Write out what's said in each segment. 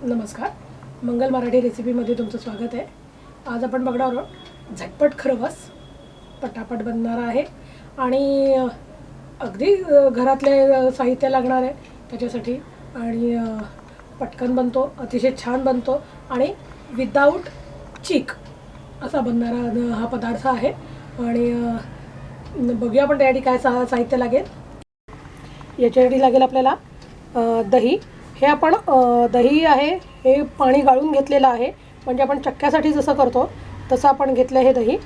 नमस्कार, मंगल मराठी रेसिपीमध्ये तुमचं स्वागत आहे। आज आपण बघणार आहोत झटपट खरवस पटापट बनणार आहे आणि अगदी घरातले साहित्य लागणार आहे त्याच्यासाठी आणि पटकन बनतो, अतिशय छान बनतो आणि विदाउट चीक असा बनणारा हा पदार्थ आहे। आणि बघूया आपण त्यासाठी काय साहित्य लागेल। याच्यासाठी लागेल आपल्याला दही। हे आपण दही आहे हे पाणी गाळून घेतलेलं आहे, म्हणजे आपण चक्क्यासाठी जसं करतो तसं आपण घेतलं हे दही।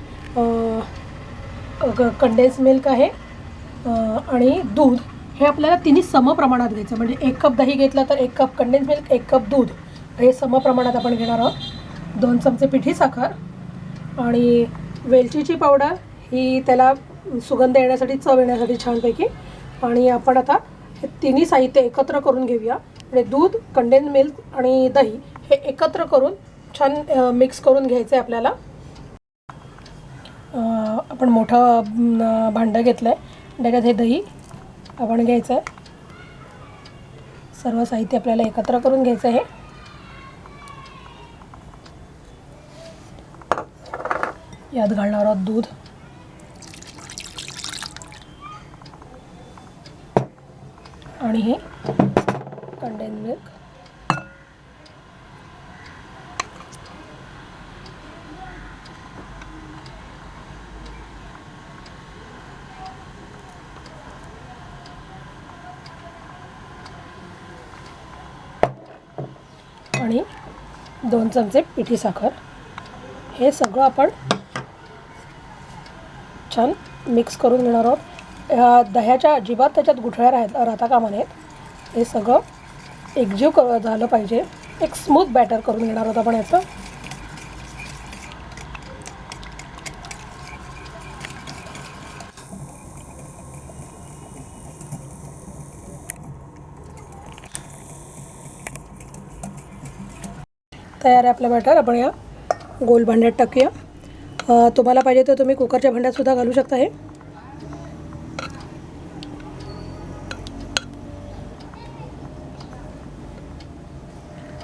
कंडेन्स मिल्क आहे आणि दूध हे आपल्याला तिन्ही सम प्रमाणात घ्यायचं, म्हणजे 1 कप दही घेतलं तर 1 कप कंडेन्स मिल्क 1 कप दूध हे सम प्रमाणात आपण घेणार आहोत। 2 चमचे पिठी साखर आणि वेलचीची पावडर ही त्याला सुगंध येण्यासाठी, चव येण्यासाठी छानपैकी। आणि आपण आता हे तिन्ही साहित्य एकत्र करून घेऊया, म्हणजे दूध, कंडेन्स मिल्क आणि दही हे एकत्र करून छान मिक्स करून घ्यायचं आहे आपल्याला। आपण मोठं भांडं घेतलं आहे, त्याच्यात हे दही आपण घ्यायचं आहे। सर्व साहित्य आपल्याला एकत्र करून घ्यायचं आहे। यात घालणार आहोत दूध आणि हे कंडेन्स मिल्क। आणि 2 चमचे पिठी साखर हे सगळं आपण छान मिक्स करून घेणार आहोत। दह्याच्या अजिबात त्याच्यात गुठळ्या राहता कामा नयेत। हे सगळं एकजीव झालं पाहिजे, एक स्मूथ बॅटर करून घेणार आहोत आपण याचं। तयार आहे आपलं बॅटर। आपण या गोल भांड्यात टाकूया। तुम्हाला पाहिजे तर तुम्ही कुकरच्या भांड्यात सुद्धा घालू शकता हे।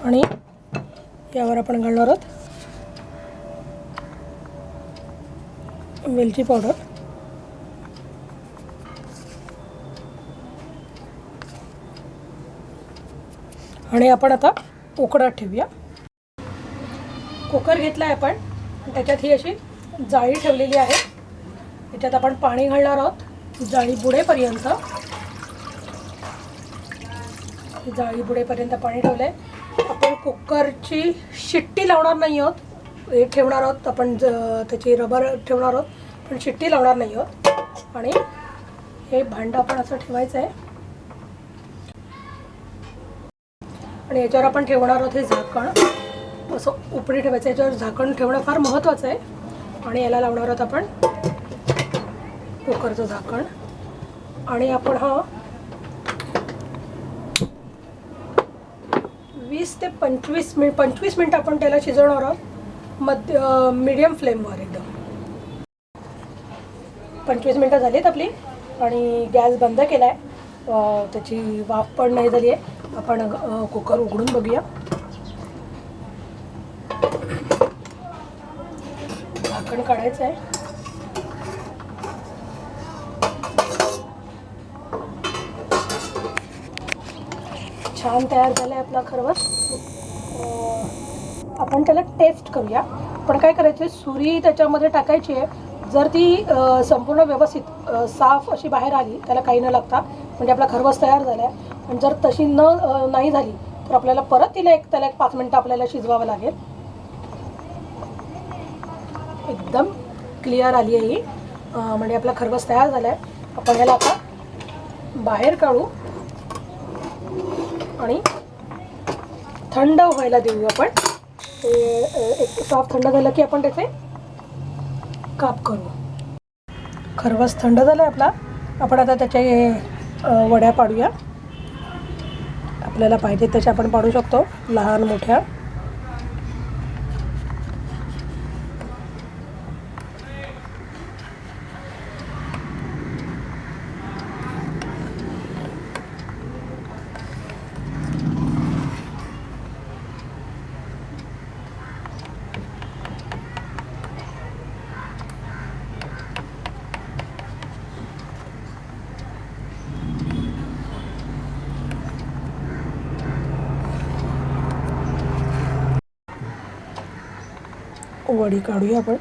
आणि यावर आपण घालणार आहोत वेलची पावडर आणि आपण आता उकळत ठेवूया। कुकर घेतला आहे आपण, त्याच्यात ही अशी जाळी ठेवलेली आहे। याच्यात आपण पाणी घालणार आहोत जाळी बुडेपर्यंत। जाळी बुडेपर्यंत पाणी ठेवलं आहे। आपण कुकरची शिट्टी लावणार नाही आहोत, हे ठेवणार आहोत आपण त्याची रबर ठेवणार आहोत, पण शिट्टी लावणार नाही आहोत। आणि हे भांडं आपण असं ठेवायचं आहे आणि याच्यावर आपण ठेवणार आहोत हे झाकण असं उपरी ठेवायचं। याच्यावर झाकण ठेवणं फार महत्त्वाचं आहे। आणि याला लावणार आहोत आपण कुकरचं झाकण आणि आपण हा 20 ते 25 मिनिट आपण त्याला शिजवणार आहोत मीडियम फ्लेमवर एकदम। 25 मिनिटं झालीत आपली आणि गॅस बंद केला आहे, त्याची वाफ पण नाही झाली आहे। आपण कुकर उघडून बघूया। झाकण काढायचं आहे। छान तयार झालं आहे आपला खरवस। आपण त्याला टेस्ट करूया। पण काय करायचं, सुरी त्याच्यामध्ये टाकायची आहे। जर ती संपूर्ण व्यवस्थित साफ अशी बाहेर आली, त्याला काही न लागता, म्हणजे आपला खरवस तयार झाला आहे। पण जर तशी नाही झाली तर आपल्याला परत त्याला 5 मिनिटं आपल्याला शिजवावं लागेल। एकदम क्लिअर आली आहे ही, म्हणजे आपला खरवस तयार झाला आहे। आपण याला आता बाहेर काढू आणि थंड व्हायला देऊ आपण। एक साफ थंड झालं की आपण त्याचे काप करू। खरवस थंड झाला आपला। आपण आता त्याचे वड्या पाडूया। आपल्याला पाहिजे तशा आपण पाडू शकतो, लहान मोठ्या। वडी काढूया आपण.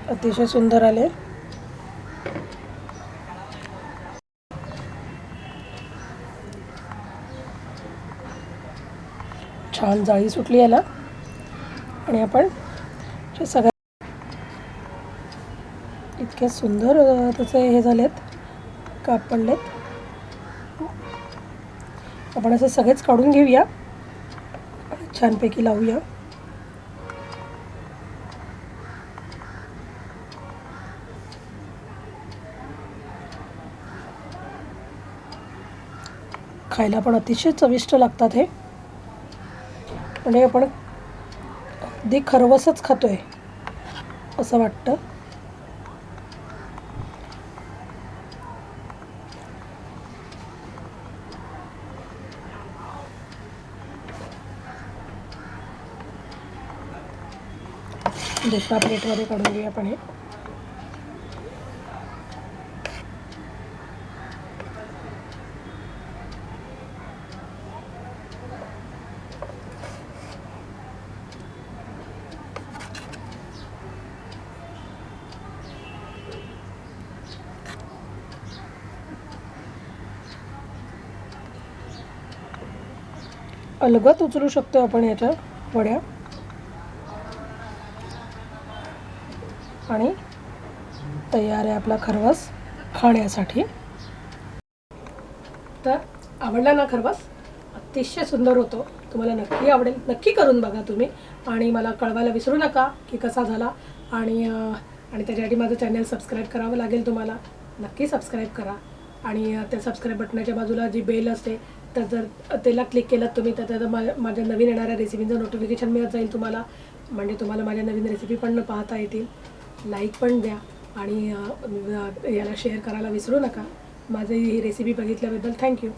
अतिशय सुंदर आले. छान जाळी सुटली याला. आणि आपण सगळ्या इतके सुंदर त्याचे हे झालेत, काप पडलेत. आपण असे सगळेच काढून घेऊया आणि छानपैकी लावूया. खायला पण अतिशय चविष्ट लागतात हे. म्हणजे आपण अगदी खरवसच खातोय असं वाटतं. दुसऱ्या प्लेटमध्ये काढून घेऊया आपण हे. अलगद उचलू शकतो आपण याच्या वड्या. आणि तयार आहे आपला खरवस खाण्यासाठी. तर आवडला ना खरवस? अतिशय सुंदर होतो. तुम्हाला नक्की आवडेल. नक्की करून बघा तुम्ही आणि मला कळवायला विसरू नका की कसा झाला. आणि त्याच्यासाठी माझं चॅनल सबस्क्राईब करावं लागेल तुम्हाला. नक्की सबस्क्राईब करा. आणि त्या सबस्क्राईब बटनाच्या बाजूला जी बेल असते तर जर त्याला क्लिक केलं तुम्ही तर त्याचं माझ्या नवीन येणाऱ्या रेसिपीचं नोटिफिकेशन मिळत जाईल तुम्हाला. म्हणजे तुम्हाला माझ्या नवीन रेसिपी पण पाहता येतील. लाईक पण द्या आणि याला शेअर करायला विसरू नका. माझी ही रेसिपी बघितल्याबद्दल थँक्यू.